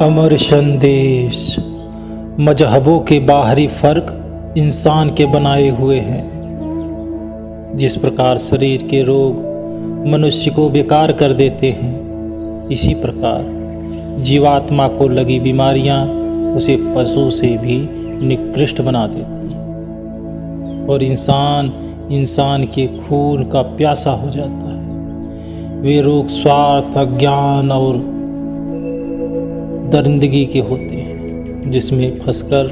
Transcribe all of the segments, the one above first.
अमर संदेश। मजहबों के बाहरी फर्क इंसान के बनाए हुए हैं। जिस प्रकार शरीर के रोग मनुष्य को बेकार कर देते हैं, इसी प्रकार जीवात्मा को लगी बीमारियां उसे पशु से भी निकृष्ट बना देती हैं और इंसान के खून का प्यासा हो जाता है। वे रोग स्वार्थ, अज्ञान और दरिंदगी के होते हैं, जिसमें फंसकर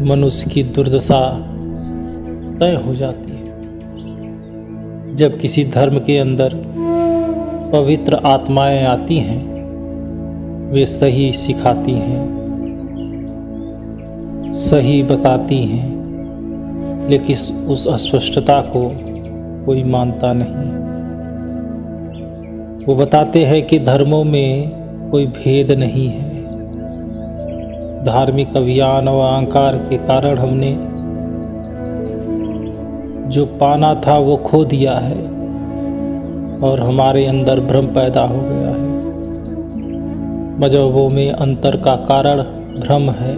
मनुष्य की दुर्दशा तय हो जाती है। जब किसी धर्म के अंदर पवित्र आत्माएं आती हैं, वे सही सिखाती हैं, सही बताती हैं, लेकिन उस अस्पष्टता को कोई मानता नहीं। वो बताते हैं कि धर्मों में कोई भेद नहीं है। धार्मिक अभियान और अहंकार के कारण हमने जो पाना था वो खो दिया है और हमारे अंदर भ्रम पैदा हो गया है। मजहबों में अंतर का कारण भ्रम है,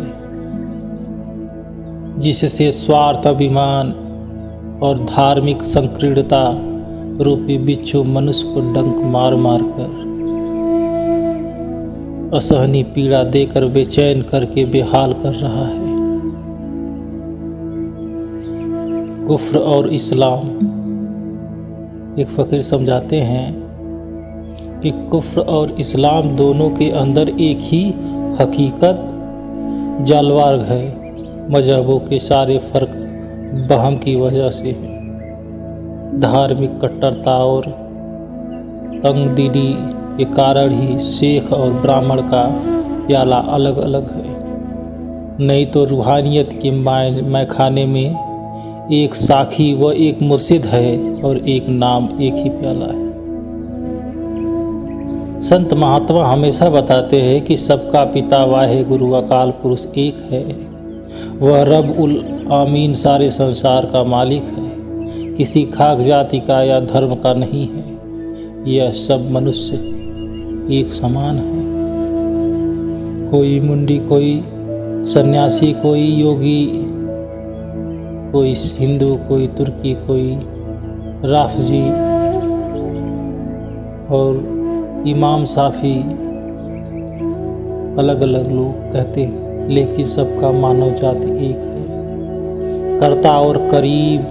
जिससे स्वार्थ, अभिमान और धार्मिक संकीर्णता रूपी बिच्छू मनुष्य को डंक मार मार कर असहनीय पीड़ा देकर बेचैन करके बेहाल कर रहा है। कुफ्र और इस्लाम। एक फकीर समझाते हैं कि कुफ्र और इस्लाम दोनों के अंदर एक ही हकीकत जालवार्ग है। मजहबों के सारे फर्क वहम की वजह से है। धार्मिक कट्टरता और तंगदिली के कारण ही शेख और ब्राह्मण का प्याला अलग अलग है। नहीं तो रूहानियत के मैखाने में एक साखी व एक मुर्शिद है और एक नाम, एक ही प्याला है। संत महात्मा हमेशा बताते हैं कि सबका पिता वाहे गुरु अकाल पुरुष एक है। वह रब उल आमीन सारे संसार का मालिक है, किसी खाक जाति का या धर्म का नहीं है। यह सब मनुष्य एक समान है। कोई मुंडी, कोई सन्यासी, कोई योगी, कोई हिंदू, कोई तुर्की, कोई राफजी और इमाम साफी, अलग अलग लोग कहते हैं, लेकिन सबका मानव जाति एक है। कर्ता और करीब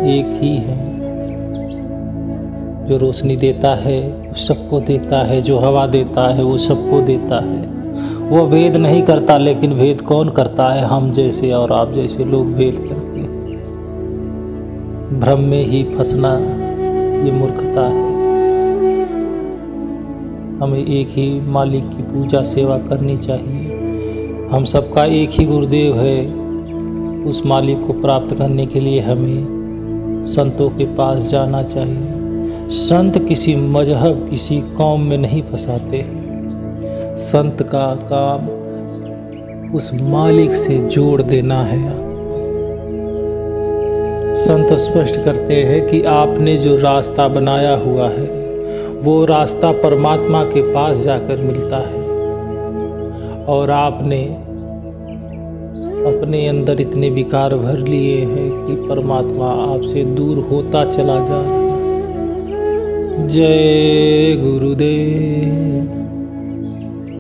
एक ही है। जो रोशनी देता है वो सबको देता है, जो हवा देता है वो सबको देता है। वो भेद नहीं करता, लेकिन भेद कौन करता है? हम जैसे और आप जैसे लोग भेद करते हैं। भ्रम में ही फंसना ये मूर्खता है। हमें एक ही मालिक की पूजा सेवा करनी चाहिए। हम सबका एक ही गुरुदेव है। उस मालिक को प्राप्त करने के लिए हमें संतों के पास जाना चाहिए। संत किसी मजहब, किसी कौम में नहीं फंसाते हैं। संत का काम उस मालिक से जोड़ देना है। संत स्पष्ट करते हैं कि आपने जो रास्ता बनाया हुआ है वो रास्ता परमात्मा के पास जाकर मिलता है, और आपने अपने अंदर इतने विकार भर लिए हैं कि परमात्मा आपसे दूर होता चला जा रहा है। जय गुरुदेव।